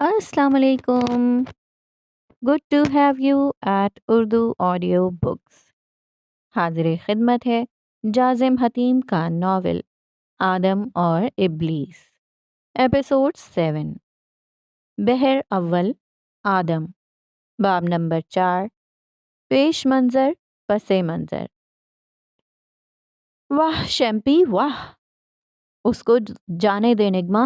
السلام علیکم. Good to have you at Urdu audio books. حاضر خدمت ہے جازم حتیم کا ناول آدم اور ابلیس. ایپیسوڈ 7. بحر اول آدم. باب نمبر 4. پیش منظر پس منظر. واہ شیمپی واہ، اس کو جانے دے نگما.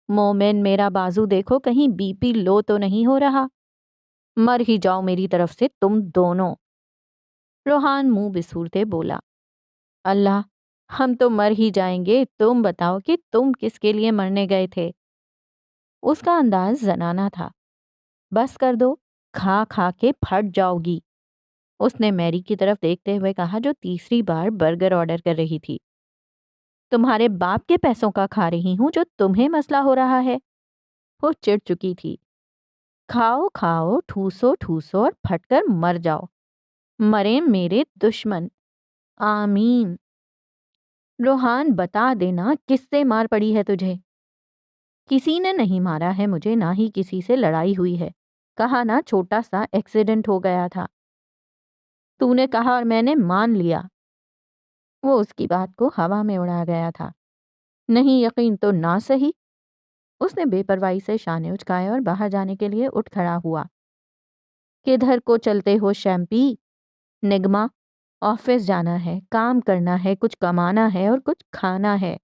مومن میرا بازو دیکھو، کہیں بی پی لو تو نہیں ہو رہا. مر ہی جاؤ میری طرف سے تم دونوں. روحان منہ بسورتے بولا، اللہ ہم تو مر ہی جائیں گے، تم بتاؤ کہ تم کس کے لیے مرنے گئے تھے. اس کا انداز زنانہ تھا. بس کر دو، کھا کھا کے پھٹ جاؤ گی. اس نے میری کی طرف دیکھتے ہوئے کہا جو تیسری بار برگر آرڈر کر رہی تھی. تمہارے باپ کے پیسوں کا کھا رہی ہوں جو تمہیں مسئلہ ہو رہا ہے. وہ چڑ چکی تھی. کھاؤ کھاؤ، ٹھوسو ٹھوسو اور پھٹ کر مر جاؤ. مرے میرے دشمن، آمین. روحان بتا دینا کس سے مار پڑی ہے تجھے. کسی نے نہیں مارا ہے مجھے، نہ ہی کسی سے لڑائی ہوئی ہے. کہا نا چھوٹا سا ایکسیڈنٹ ہو گیا تھا. تو نے کہا اور میں نے مان لیا. وہ اس کی بات کو ہوا میں اڑا گیا تھا. نہیں یقین تو نہ صحیح. اس نے بے پرواہی سے شانے اچکائے اور باہر جانے کے لیے اٹھ کھڑا ہوا. کدھر کو چلتے ہو شیمپی؟ نگما، آفس جانا ہے، کام کرنا ہے، کچھ کمانا ہے اور کچھ کھانا ہے.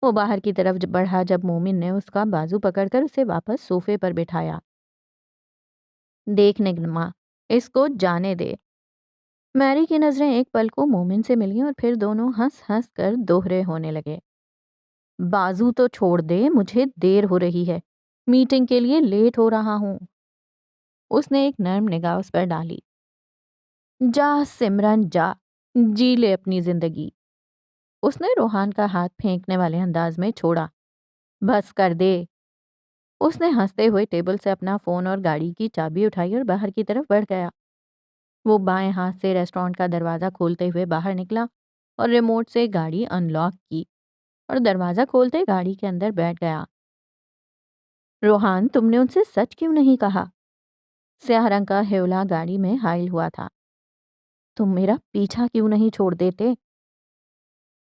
وہ باہر کی طرف بڑھا جب مومن نے اس کا بازو پکڑ کر اسے واپس صوفے پر بٹھایا. دیکھ نگما، اس کو جانے دے. میری کی نظریں ایک پل کو مومن سے ملیں اور پھر دونوں ہنس ہنس کر دوہرے ہونے لگے. بازو تو چھوڑ دے، مجھے دیر ہو رہی ہے، میٹنگ کے لیے لیٹ ہو رہا ہوں. اس نے ایک نرم نگاہ اس پر ڈالی. جا سمرن جا، جی لے اپنی زندگی. اس نے روحان کا ہاتھ پھینکنے والے انداز میں چھوڑا. بس کر دے. اس نے ہنستے ہوئے ٹیبل سے اپنا فون اور گاڑی کی چابی اٹھائی اور باہر کی طرف بڑھ گیا. وہ بائیں ہاتھ سے ریسٹورانٹ کا دروازہ کھولتے ہوئے باہر نکلا اور ریموٹ سے گاڑی ان لاک کی اور دروازہ کھولتے گاڑی کے اندر بیٹھ گیا. روحان تم نے ان سے سچ کیوں نہیں کہا؟ سیاہ رنگ کا ہیولا گاڑی میں حائل ہوا تھا. تم میرا پیچھا کیوں نہیں چھوڑ دیتے؟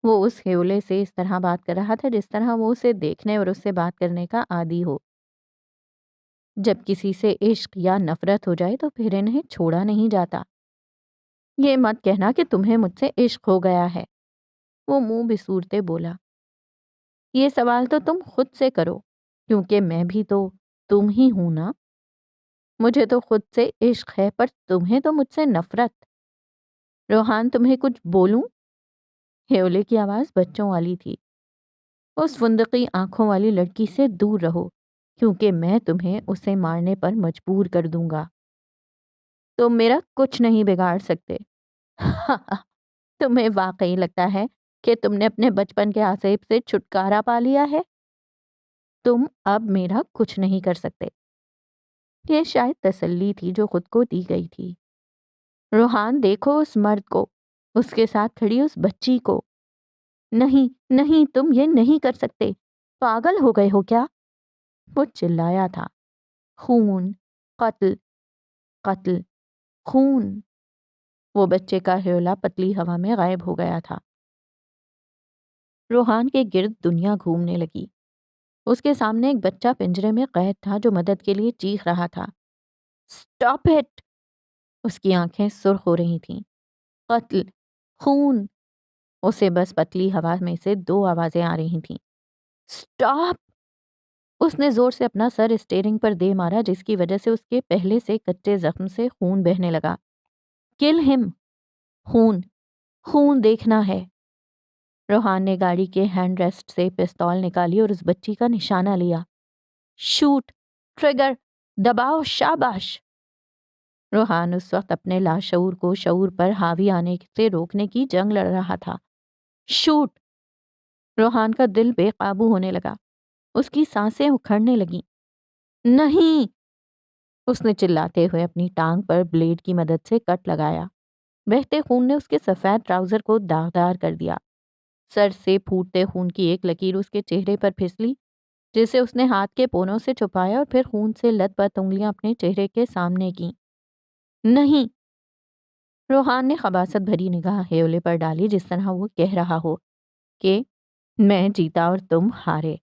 وہ اس ہیولے سے اس طرح بات کر رہا تھا جس طرح وہ اسے دیکھنے اور اس سے بات کرنے کا عادی ہو. جب کسی سے عشق یا نفرت ہو جائے تو پھر انہیں چھوڑا نہیں جاتا. یہ مت کہنا کہ تمہیں مجھ سے عشق ہو گیا ہے. وہ منہ بسورتے بولا. یہ سوال تو تم خود سے کرو، کیونکہ میں بھی تو تم ہی ہوں نا. مجھے تو خود سے عشق ہے پر تمہیں تو مجھ سے نفرت. روحان تمہیں کچھ بولوں؟ ہیولے کی آواز بچوں والی تھی. اس فندقی آنکھوں والی لڑکی سے دور رہو، کیونکہ میں تمہیں اسے مارنے پر مجبور کر دوں گا. تم میرا کچھ نہیں بگاڑ سکتے. تمہیں واقعی لگتا ہے کہ تم نے اپنے بچپن کے آصیب سے چھٹکارا پا لیا ہے؟ تم اب میرا کچھ نہیں کر سکتے. یہ شاید تسلی تھی جو خود کو دی گئی تھی. روحان دیکھو اس مرد کو، اس کے ساتھ کھڑی اس بچی کو. نہیں نہیں، تم یہ نہیں کر سکتے. پاگل ہو گئے ہو کیا؟ وہ چلایا تھا. خون، قتل، قتل، خون. وہ بچے کا ہیولا پتلی ہوا میں غائب ہو گیا تھا. روحان کے گرد دنیا گھومنے لگی. اس کے سامنے ایک بچہ پنجرے میں قید تھا جو مدد کے لیے چیخ رہا تھا. Stop it! اس کی آنکھیں سرخ ہو رہی تھیں. قتل، خون. اسے بس پتلی ہوا میں سے دو آوازیں آ رہی تھیں. اسٹاپ! اس نے زور سے اپنا سر اسٹیئرنگ پر دے مارا جس کی وجہ سے اس کے پہلے سے کچے زخم سے خون بہنے لگا. کل ہم! خون، خون دیکھنا ہے. روحان نے گاڑی کے ہینڈ ریسٹ سے پستول نکالی اور اس بچی کا نشانہ لیا. شوٹ! ٹریگر! دباؤ! شاباش! روحان اس وقت اپنے لاشعور کو شعور پر حاوی آنے سے روکنے کی جنگ لڑ رہا تھا. شوٹ! روحان کا دل بے قابو ہونے لگا. اس کی سانسیں اکھڑنے لگیں. نہیں! اس نے چلاتے ہوئے اپنی ٹانگ پر بلیڈ کی مدد سے کٹ لگایا. بہتے خون نے اس کے سفید ٹراؤزر کو داغدار کر دیا. سر سے پھوٹتے خون کی ایک لکیر اس کے چہرے پر پھسلی. جسے اس نے ہاتھ کے پونوں سے چھپایا اور پھر خون سے لت پت انگلیاں اپنے چہرے کے سامنے کیں۔ نہیں! روحان نے خباثت بھری نگاہ ہیولے پر ڈالی، جس طرح وہ کہہ رہا ہو کہ میں جیتا اور تم ہارے،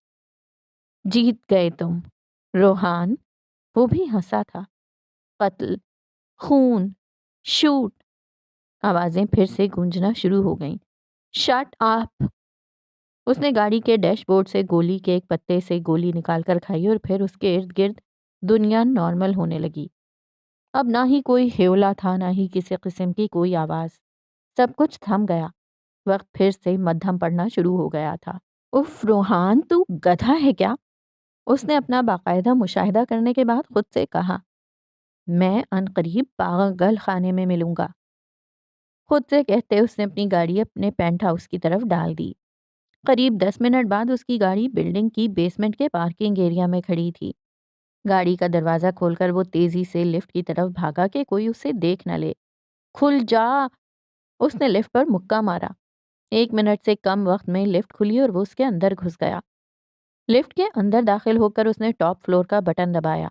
جیت گئے تم۔ روحان! وہ بھی ہنسا تھا۔ قتل، خون، شوٹ، آوازیں پھر سے گونجنا شروع ہو گئیں۔ Shut up! اس نے گاڑی کے ڈیش بورڈ سے گولی کے ایک پتے سے گولی نکال کر کھائی اور پھر اس کے ارد گرد دنیا نارمل ہونے لگی۔ اب نہ ہی کوئی ہیولا تھا، نہ ہی کسی قسم کی کوئی آواز۔ سب کچھ تھم گیا۔ وقت پھر سے مدھم پڑنا شروع ہو گیا تھا۔ اف روحان، تو گدھا ہے کیا؟ اس نے اپنا باقاعدہ مشاہدہ کرنے کے بعد خود سے کہا۔ میں عنقریب پاگل خانے میں ملوں گا۔ خود سے کہتے اس نے اپنی گاڑی اپنے پینٹ ہاؤس کی طرف ڈال دی۔ قریب 10 منٹ بعد اس کی گاڑی بلڈنگ کی بیسمنٹ کے پارکنگ ایریا میں کھڑی تھی۔ گاڑی کا دروازہ کھول کر وہ تیزی سے لفٹ کی طرف بھاگا کہ کوئی اسے دیکھ نہ لے۔ کھل جا! اس نے لفٹ پر مکہ مارا۔ 1 منٹ سے کم وقت میں لفٹ کھلی اور وہ اس کے اندر گھس گیا۔ لفٹ کے اندر داخل ہو کر اس نے ٹاپ فلور کا بٹن دبایا۔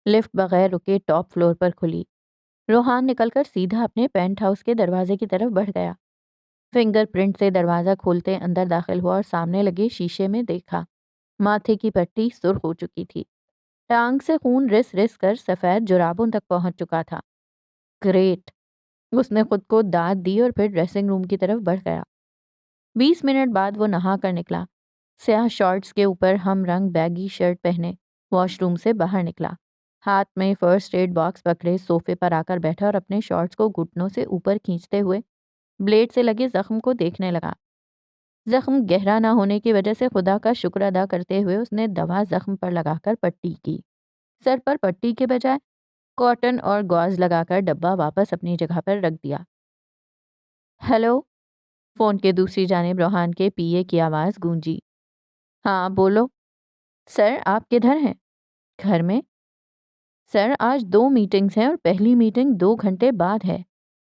لفٹ بغیر رکے ٹاپ فلور پر کھلی۔ روحان نکل کر سیدھا اپنے پینٹ ہاؤس کے دروازے کی طرف بڑھ گیا۔ فنگر پرنٹ سے دروازہ کھولتے اندر داخل ہوا اور سامنے لگے شیشے میں دیکھا۔ ماتھے کی پٹی سرخ ہو چکی تھی۔ ٹانگ سے خون رس رس کر سفید جرابوں تک پہنچ چکا تھا۔ گریٹ! اس نے خود کو داد دی اور پھر ڈریسنگ روم کی طرف بڑھ گیا۔ 20 منٹ بعد وہ نہا کر نکلا۔ سیاہ شارٹس کے اوپر ہم رنگ بیگی شرٹ پہنے واش روم سے باہر نکلا۔ ہاتھ میں فرسٹ ایڈ باکس پکڑے صوفے پر آ کر بیٹھا اور اپنے شارٹس کو گھٹنوں سے اوپر کھینچتے ہوئے بلیڈ سے لگے زخم کو دیکھنے لگا۔ زخم گہرا نہ ہونے کی وجہ سے خدا کا شکر ادا کرتے ہوئے اس نے دوا زخم پر لگا کر پٹی کی۔ سر پر پٹی کے بجائے کاٹن اور گاز لگا کر ڈبہ واپس اپنی جگہ پر رکھ دیا۔ ہیلو! فون کے دوسری جانب روحان کے پی اے کی آواز گونجی۔ ہاں بولو۔ سر آپ کدھر ہیں؟ گھر میں۔ سر آج 2 میٹنگز ہیں اور پہلی میٹنگ 2 گھنٹے بعد ہے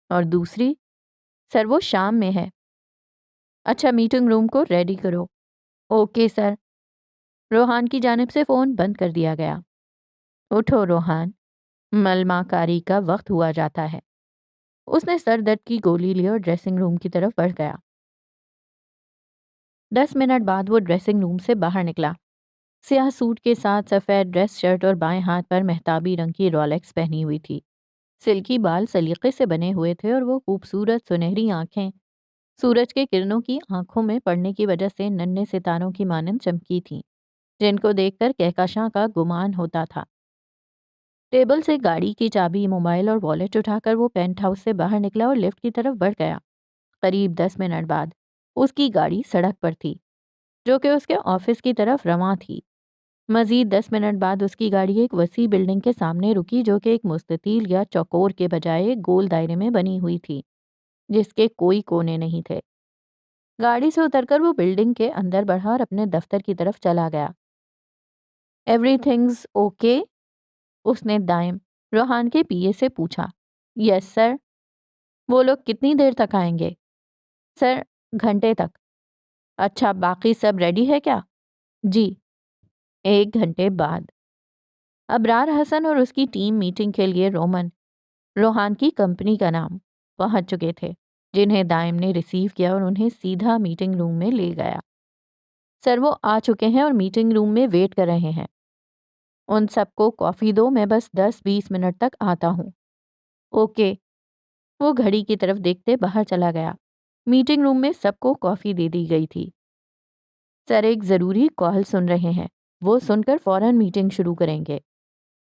اور دوسری؟ سر وہ شام میں ہے۔ اچھا میٹنگ روم کو ریڈی کرو۔ Okay sir. روحان کی جانب سے فون بند کر دیا گیا۔ اٹھو روحان، ملما کاری کا وقت ہوا جاتا ہے۔ اس نے سر درد کی گولی لی اور ڈریسنگ روم کی طرف بڑھ گیا۔ 10 منٹ بعد وہ ڈریسنگ روم سے باہر نکلا۔ سیاہ سوٹ کے ساتھ سفید ڈریس شرٹ اور بائیں ہاتھ پر مہتابی رنگ کی رولیکس پہنی ہوئی تھی۔ سلکی بال سلیقے سے بنے ہوئے تھے اور وہ خوبصورت سنہری آنکھیں سورج کے کرنوں کی آنکھوں میں پڑنے کی وجہ سے ننھے ستاروں کی مانند چمکی تھیں، جن کو دیکھ کر کہکشاں کا گمان ہوتا تھا۔ ٹیبل سے گاڑی کی چابی، موبائل اور والیٹ اٹھا کر وہ پینٹ ہاؤس سے باہر نکلا اور لفٹ کی طرف بڑھ گیا۔ قریب 10 منٹ بعد اس کی گاڑی سڑک پر تھی، جو کہ اس کے آفس کی طرف رواں تھی۔ مزید 10 منٹ بعد اس کی گاڑی ایک وسیع بلڈنگ کے سامنے رکی، جو کہ ایک مستطیل یا چوکور کے بجائے ایک گول دائرے میں بنی ہوئی تھی، جس کے کوئی کونے نہیں تھے۔ گاڑی سے اتر کر وہ بلڈنگ کے اندر بڑھا اور اپنے دفتر کی طرف چلا گیا۔ Every things okay? اس نے دائم روحان کے پی اے سے پوچھا۔ یس سر۔ وہ لوگ کتنی دیر تک آئیں گے؟ سر گھنٹے تک۔ اچھا باقی سب ریڈی ہے کیا؟ جی۔ 1 گھنٹے بعد ابرار حسن اور اس کی ٹیم میٹنگ کے لیے روحان کی کمپنی کا نام پہنچ چکے تھے، جنہیں دائم نے ریسیو کیا اور انہیں سیدھا میٹنگ روم میں لے گیا۔ سر وہ آ چکے ہیں اور میٹنگ روم میں ویٹ کر رہے ہیں۔ ان سب کو کافی دو، میں بس 10-20 منٹ تک آتا ہوں۔ اوکے۔ وہ گھڑی کی طرف دیکھتے باہر چلا گیا۔ میٹنگ روم میں سب کو کافی دے دی گئی تھی۔ سر ایک ضروری کال سن رہے ہیں، وہ سن کر فوراً میٹنگ شروع کریں گے۔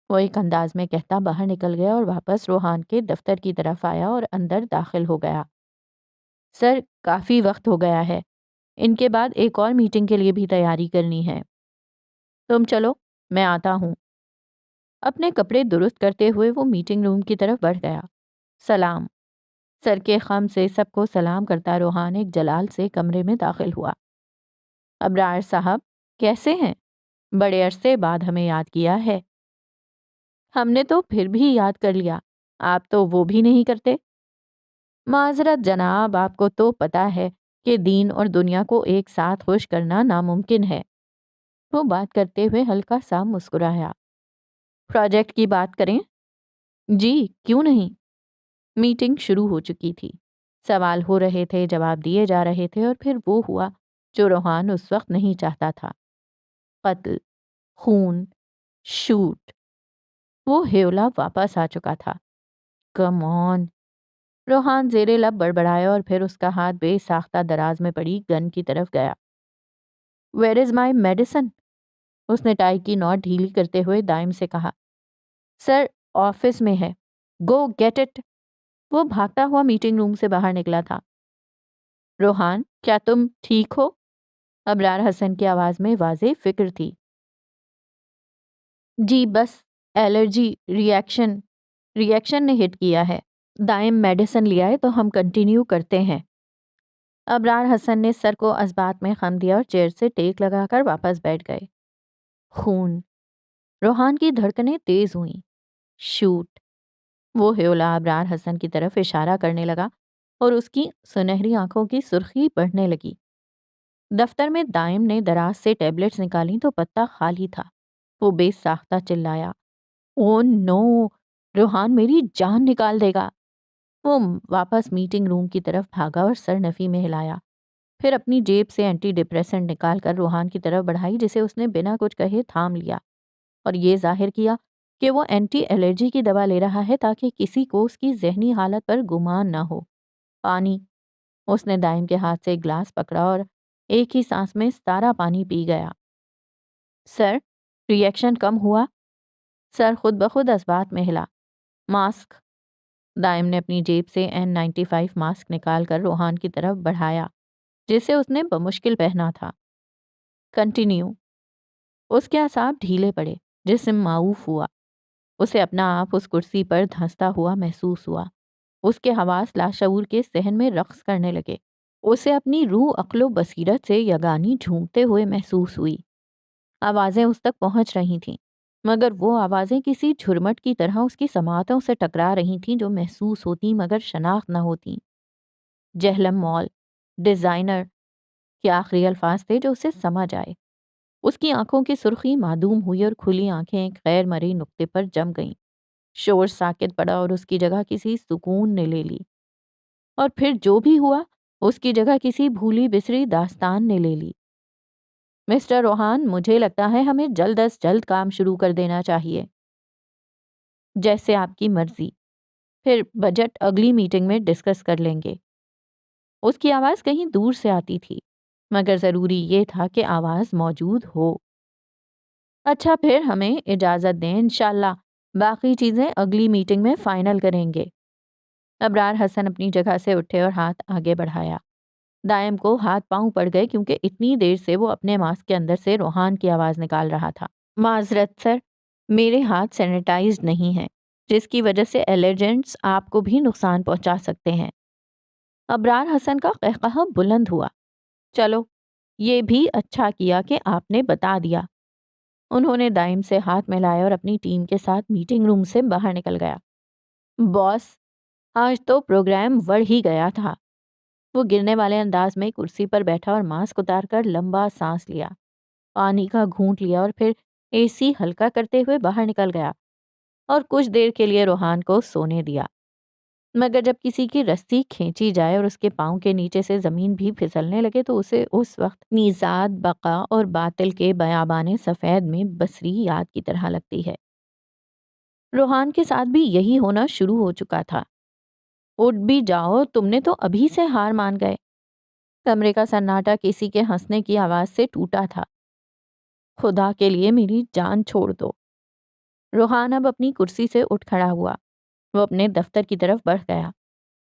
وہ ایک انداز میں کہتا باہر نکل گیا اور واپس روحان کے دفتر کی طرف آیا اور اندر داخل ہو گیا۔ سر کافی وقت ہو گیا ہے، ان کے بعد ایک اور میٹنگ کے لیے بھی تیاری کرنی ہے۔ تم چلو، میں آتا ہوں۔ اپنے کپڑے درست کرتے ہوئے وہ میٹنگ روم کی طرف بڑھ گیا۔ سلام۔ سر کے خم سے سب کو سلام کرتا روحان ایک جلال سے کمرے میں داخل ہوا۔ ابرار صاحب کیسے ہیں؟ بڑے عرصے بعد ہمیں یاد کیا ہے۔ ہم نے تو پھر بھی یاد کر لیا، آپ تو وہ بھی نہیں کرتے۔ معذرت جناب، آپ کو تو پتہ ہے کہ دین اور دنیا کو ایک ساتھ خوش کرنا ناممکن ہے۔ وہ بات کرتے ہوئے ہلکا سا مسکرایا۔ پروجیکٹ کی بات کریں؟ جی کیوں نہیں۔ میٹنگ شروع ہو چکی تھی، سوال ہو رہے تھے، جواب دیے جا رہے تھے، اور پھر وہ ہوا جو روحان اس وقت نہیں چاہتا تھا۔ قتل، خون، شوٹ۔ وہ ہیولا واپس آ چکا تھا۔ کم آن۔ روحان زیر لب بڑبڑایا اور پھر اس کا ہاتھ بے ساختہ دراز میں پڑی گن کی طرف گیا۔ Where is my medicine? اس نے ٹائی کی نوٹ ڈھیلی کرتے ہوئے دائم سے کہا۔ سر آفس میں ہے، گو گیٹ اٹ۔ وہ بھاگتا ہوا میٹنگ روم سے باہر نکلا تھا۔ روحان کیا تم ٹھیک ہو؟ ابرار حسن کی آواز میں واضح فکر تھی۔ جی بس الرجی ریئیکشن نے ہٹ کیا ہے، دائم میڈیسن لیا ہے تو ہم کنٹینیو کرتے ہیں۔ ابرار حسن نے سر کو اسبات میں خم دیا اور چیئر سے ٹیک لگا کر واپس بیٹھ گئے۔ خون۔ روحان کی دھڑکنیں تیز ہوئیں۔ شوٹ۔ وہ ہیولا ابرار حسن کی طرف اشارہ کرنے لگا اور اس کی سنہری آنکھوں کی سرخی بڑھنے لگی۔ دفتر میں دائم نے دراز سے ٹیبلٹس نکالی تو پتہ خالی تھا۔ وہ بے ساختہ چلایا، او نو، روحان میری جان نکال دے گا۔ وہ واپس میٹنگ روم کی طرف بھاگا اور سر نفی میں ہلایا، پھر اپنی جیب سے اینٹی ڈپریسنٹ نکال کر روحان کی طرف بڑھائی جسے اس نے بنا کچھ کہے تھام لیا اور یہ ظاہر کیا کہ وہ اینٹی الرجی کی دوا لے رہا ہے تاکہ کسی کو اس کی ذہنی حالت پر گمان نہ ہو۔ پانی۔ اس نے دائم کے ہاتھ سے ایک گلاس پکڑا اور ایک ہی سانس میں سارا پانی پی گیا۔ سر ریئیکشن کم ہوا؟ سر خود بخود اسبات میں ہلا۔ ماسک۔ دائم نے اپنی جیب سے N95 ماسک نکال کر روحان کی طرف بڑھایا جسے اس نے بمشکل پہنا تھا۔ کنٹینیو۔ اس کے اعصاب ڈھیلے پڑے، جسم معوف ہوا۔ اسے اپنا آپ اس کرسی پر دھنستا ہوا محسوس ہوا۔ اس کے حواس لاشعور کے صحن میں رقص کرنے لگے۔ اسے اپنی روح عقل و بصیرت سے یگانی جھومتے ہوئے محسوس ہوئی۔ آوازیں اس تک پہنچ رہی تھیں، مگر وہ آوازیں کسی جھرمٹ کی طرح اس کی سماعتوں سے ٹکرا رہی تھیں جو محسوس ہوتی مگر شناخت نہ ہوتی۔ جہلم مال، ڈیزائنر کے آخری الفاظ تھے جو اسے سمجھ آئے۔ اس کی آنکھوں کی سرخی معدوم ہوئی اور کھلی آنکھیں ایک غیر مرئی نقطے پر جم گئیں۔ شور ساکت پڑا اور اس کی جگہ کسی سکون نے لے لی، اور پھر جو بھی ہوا اس کی جگہ کسی بھولی بسری داستان نے لے لی۔ مسٹر روحان، مجھے لگتا ہے ہمیں جلد از جلد کام شروع کر دینا چاہیے۔ جیسے آپ کی مرضی، پھر بجٹ اگلی میٹنگ میں ڈسکس کر لیں گے۔ اس کی آواز کہیں دور سے آتی تھی، مگر ضروری یہ تھا کہ آواز موجود ہو۔ اچھا پھر ہمیں اجازت دیں، انشاءاللہ باقی چیزیں اگلی میٹنگ میں فائنل کریں گے۔ ابرار حسن اپنی جگہ سے اٹھے اور ہاتھ آگے بڑھایا۔ دائم کو ہاتھ پاؤں پڑ گئے کیونکہ اتنی دیر سے وہ اپنے ماسک کے اندر سے روحان کی آواز نکال رہا تھا۔ معذرت سر، میرے ہاتھ سینیٹائزڈ نہیں ہیں، جس کی وجہ سے الرجنٹس آپ کو بھی نقصان پہنچا سکتے ہیں۔ ابرار حسن کا قہقہہ بلند ہوا۔ چلو، یہ بھی اچھا کیا کہ آپ نے بتا دیا۔ انہوں نے دائم سے ہاتھ ملایا اور اپنی ٹیم کے ساتھ میٹنگ روم سے باہر نکل گیا۔ باس، آج تو پروگرام بڑھ ہی گیا تھا۔ وہ گرنے والے انداز میں کرسی پر بیٹھا اور ماسک اتار کر لمبا سانس لیا، پانی کا گھونٹ لیا اور پھر اے سی ہلکا کرتے ہوئے باہر نکل گیا اور کچھ دیر کے لیے روحان کو سونے دیا۔ مگر جب کسی کی رسی کھینچی جائے اور اس کے پاؤں کے نیچے سے زمین بھی پھسلنے لگے تو اسے اس وقت نیزاد بقا اور باطل کے بیابان سفید میں بصری یاد کی طرح لگتی ہے۔ روحان کے ساتھ بھی یہی ہونا شروع ہو چکا تھا۔ اٹھ بھی جاؤ، تم نے تو ابھی سے ہار مان گئے۔ کمرے کا سناٹا کسی کے ہنسنے کی آواز سے ٹوٹا تھا۔ خدا کے لیے میری جان چھوڑ دو۔ روحان اب اپنی کرسی سے اٹھ کھڑا ہوا۔ وہ اپنے دفتر کی طرف بڑھ گیا۔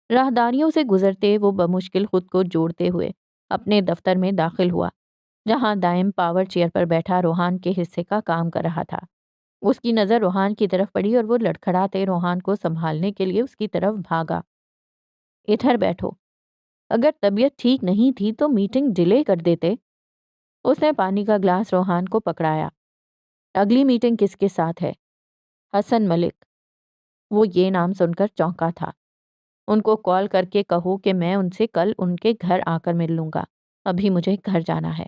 راہداریوں سے گزرتے وہ بمشکل خود کو جوڑتے ہوئے اپنے دفتر میں داخل ہوا، جہاں دائم پاور چیئر پر بیٹھا روحان کے حصے کا کام کر رہا تھا۔ اس کی نظر روحان کی طرف پڑی اور وہ لڑکھڑاتے روحان کو سنبھالنے کے لیے اس کی طرف بھاگا۔ ادھر بیٹھو، اگر طبیعت ٹھیک نہیں تھی تو میٹنگ ڈیلے کر دیتے۔ اس نے پانی کا گلاس روحان کو پکڑایا۔ اگلی میٹنگ کس کے ساتھ ہے؟ حسن ملک۔ وہ یہ نام سن کر چونکا تھا۔ ان کو کال کر کے کہو کہ میں ان سے کل ان کے گھر آ کر مل لوں گا، ابھی مجھے گھر جانا ہے۔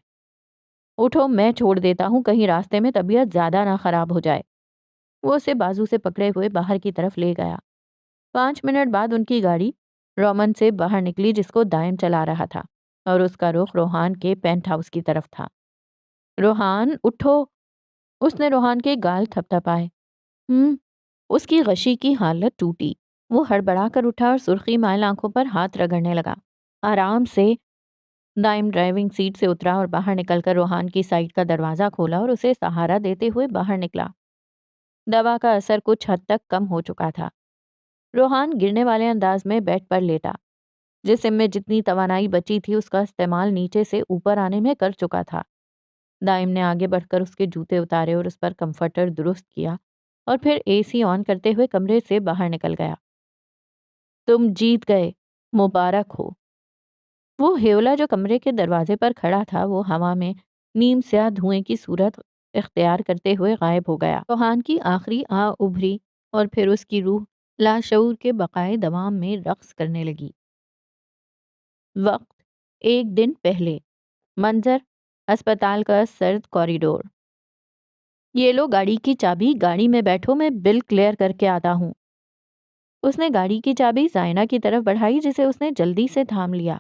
اٹھو، میں چھوڑ دیتا ہوں، کہیں راستے میں طبیعت زیادہ نہ خراب ہو جائے۔ وہ اسے بازو سے پکڑے ہوئے باہر کی طرف لے گیا۔ 5 منٹ بعد ان کی گاڑی رومن سے باہر نکلی جس کو دائم چلا رہا تھا اور اس کا رخ روحان کے پینٹ ہاؤس کی طرف تھا۔ روحان اٹھو، اس نے روحان کے گال تھپ تھپائے۔ اس کی غشی کی حالت ٹوٹی۔ وہ ہڑبڑا کر اٹھا اور سرخی مائل آنکھوں پر ہاتھ رگڑنے لگا۔ آرام سے دائم ڈرائیونگ سیٹ سے اترا اور باہر نکل کر روحان کی سائیڈ کا دروازہ کھولا اور اسے سہارا دیتے ہوئے باہر نکلا۔ دوا کا اثر کچھ حد تک کم ہو چکا تھا۔ روحان گرنے والے انداز میں بیڈ پر لیٹا۔ جسم میں جتنی توانائی بچی تھی اس کا استعمال نیچے سے اوپر آنے میں کر چکا تھا۔ دائم نے آگے بڑھ کر اس کے جوتے اتارے اور اس پر کمفرٹر درست کیا اور پھر اے سی آن کرتے ہوئے کمرے سے باہر نکل گیا۔ تم جیت گئے، مبارک ہو۔ وہ ہیولا جو کمرے کے دروازے پر کھڑا تھا وہ ہوا میں نیم سیاہ دھوئیں کی صورت اختیار کرتے ہوئے غائب ہو گیا۔ روحان کی آخری آہ ابھری اور پھر اس کی روح لاشعور کے بقائے دوام میں رقص کرنے لگی۔ وقت 1 دن پہلے۔ منظر اسپتال کا سرد کوریڈور۔ یہ لو گاڑی کی چابی، گاڑی میں بیٹھو، میں بل کلیئر کر کے آتا ہوں۔ اس نے گاڑی کی چابی زائنہ کی طرف بڑھائی جسے اس نے جلدی سے تھام لیا۔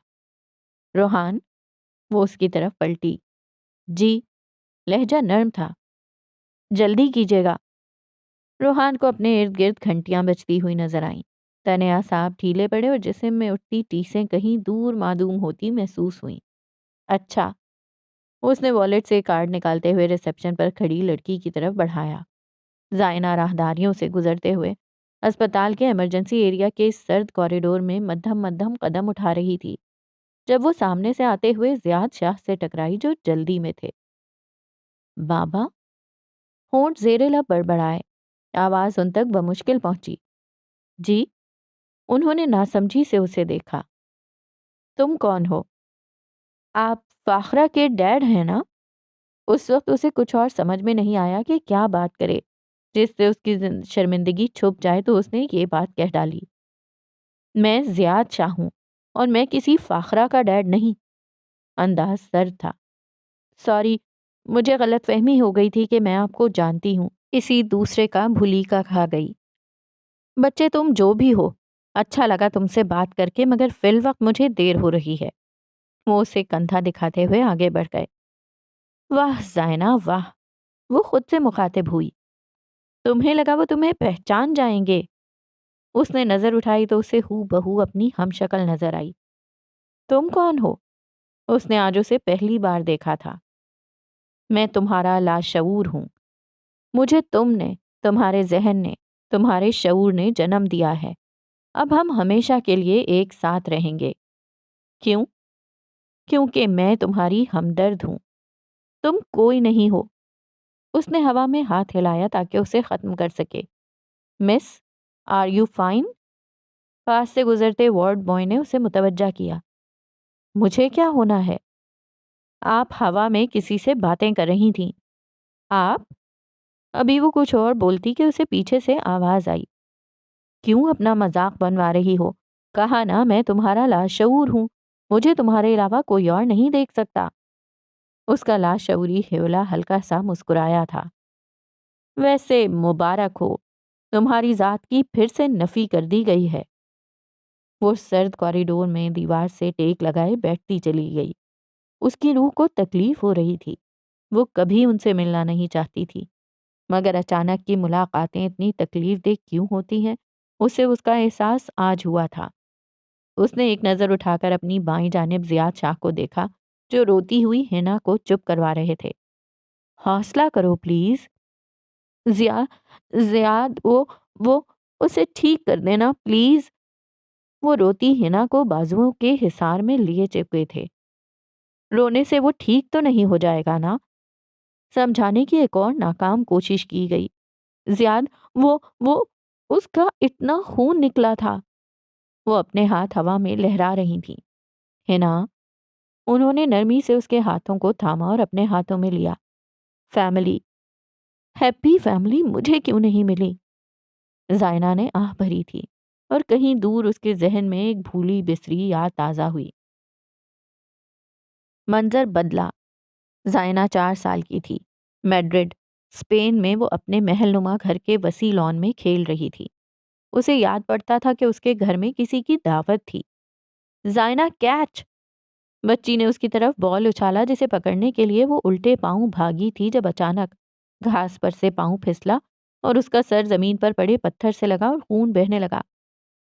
روحان، وہ اس کی طرف پلٹی۔ جی، لہجہ نرم تھا۔ جلدی کیجیے گا۔ روحان کو اپنے ارد گرد گھنٹیاں بجتی ہوئی نظر آئیں۔ تنے اعصاب ڈھیلے پڑے اور جسم میں اٹھتی ٹیسیں کہیں دور معدوم ہوتی محسوس ہوئیں۔ اچھا، اس نے والیٹ سے کارڈ نکالتے ہوئے ریسپشن پر کھڑی لڑکی کی طرف بڑھایا۔ زائنہ راہداریوں سے گزرتے ہوئے اسپتال کے ایمرجنسی ایریا کے سرد کوریڈور میں مدھم مدھم قدم اٹھا رہی تھی جب وہ سامنے سے آتے ہوئے زیاد شاہ سے ٹکرائی جو جلدی میں تھے۔ بابا؟ ہونٹ زیر لب بڑبڑائے۔ آواز ان تک بمشکل پہنچی۔ جی؟ انہوں نے ناسمجھی سے اسے دیکھا۔ تم کون ہو؟ آپ فاخرہ کے ڈیڈ ہیں نا؟ اس وقت اسے کچھ اور سمجھ میں نہیں آیا کہ کیا بات کرے جس سے اس کی شرمندگی چھپ جائے، تو اس نے یہ بات کہہ ڈالی۔ میں زیاد شاہ ہوں اور میں کسی فاخرہ کا ڈیڈ نہیں۔ انداز سرد تھا۔ سوری، مجھے غلط فہمی ہو گئی تھی کہ میں آپ کو جانتی ہوں، کسی دوسرے کا بھولی کا کھا گئی۔ بچے تم جو بھی ہو، اچھا لگا تم سے بات کر کے، مگر فی الوقت مجھے دیر ہو رہی ہے۔ وہ اسے کندھا دکھاتے ہوئے آگے بڑھ گئے۔ واہ زائنہ واہ، وہ خود سے مخاطب ہوئی۔ تمہیں لگا وہ تمہیں پہچان جائیں گے؟ اس نے نظر اٹھائی تو اسے ہو بہو اپنی ہم شکل نظر آئی۔ تم کون ہو؟ اس نے آج اسے پہلی بار دیکھا تھا۔ میں تمہارا لاشعور ہوں۔ مجھے تم نے، تمہارے ذہن نے، تمہارے شعور نے جنم دیا ہے۔ اب ہم ہمیشہ کے لیے ایک ساتھ رہیں گے۔ کیوں؟ کیونکہ میں تمہاری ہمدرد ہوں۔ تم کوئی نہیں ہو۔ اس نے ہوا میں ہاتھ ہلایا تاکہ اسے ختم کر سکے۔ مس، آر یو فائن؟ پاس سے گزرتے وارڈ بوائے نے اسے متوجہ کیا۔ مجھے کیا ہونا ہے؟ آپ ہوا میں کسی سے باتیں کر رہی تھیں۔ آپ؟ ابھی وہ کچھ اور بولتی کہ اسے پیچھے سے آواز آئی۔ کیوں اپنا مذاق بنوا رہی ہو؟ کہا نا میں تمہارا لاشعور ہوں، مجھے تمہارے علاوہ کوئی اور نہیں دیکھ سکتا۔ اس کا لاشعوری ہیولا ہلکا سا مسکرایا تھا۔ ویسے مبارک ہو، تمہاری ذات کی پھر سے نفی کر دی گئی ہے۔ وہ سرد کوریڈور میں دیوار سے ٹیک لگائے بیٹھتی چلی گئی۔ اس کی روح کو تکلیف ہو رہی تھی۔ وہ کبھی ان سے ملنا نہیں چاہتی تھی، مگر اچانک کی ملاقاتیں اتنی تکلیف دہ کیوں ہوتی ہیں، اسے اس کا احساس آج ہوا تھا۔ اس نے ایک نظر اٹھا کر اپنی بائیں جانب زیاد شاہ کو دیکھا جو روتی ہوئی ہینا کو چپ کروا رہے تھے۔ حوصلہ کرو پلیز۔ زیاد وہ اسے ٹھیک کر دینا پلیز۔ وہ روتی ہینا کو بازوؤں کے حصار میں لیے چپکے تھے۔ رونے سے وہ ٹھیک تو نہیں ہو جائے گا نا؟ سمجھانے کی ایک اور ناکام کوشش کی گئی۔ زیاد، وہ اس کا اتنا خون نکلا تھا۔ وہ اپنے ہاتھ ہوا میں لہرا رہی تھی۔ ہینا، انہوں نے نرمی سے اس کے ہاتھوں کو تھاما اور اپنے ہاتھوں میں لیا۔ فیملی، ہیپی فیملی مجھے کیوں نہیں ملی؟ زائنہ نے آہ بھری تھی اور کہیں دور اس کے ذہن میں ایک بھولی بسری یاد تازہ ہوئی۔ منظر بدلا۔ زائنہ 4 سال کی تھی۔ میڈرڈ، اسپین میں وہ اپنے محل نما گھر کے وسیع لان میں کھیل رہی تھی۔ اسے یاد پڑتا تھا کہ اس کے گھر میں کسی کی دعوت تھی۔ زائنہ کیچ! بچی نے اس کی طرف بال اچھالا جسے پکڑنے کے لیے وہ الٹے پاؤں بھاگی تھی جب اچانک گھاس پر سے پاؤں پھسلا اور اس کا سر زمین پر پڑے پتھر سے لگا اور خون بہنے لگا۔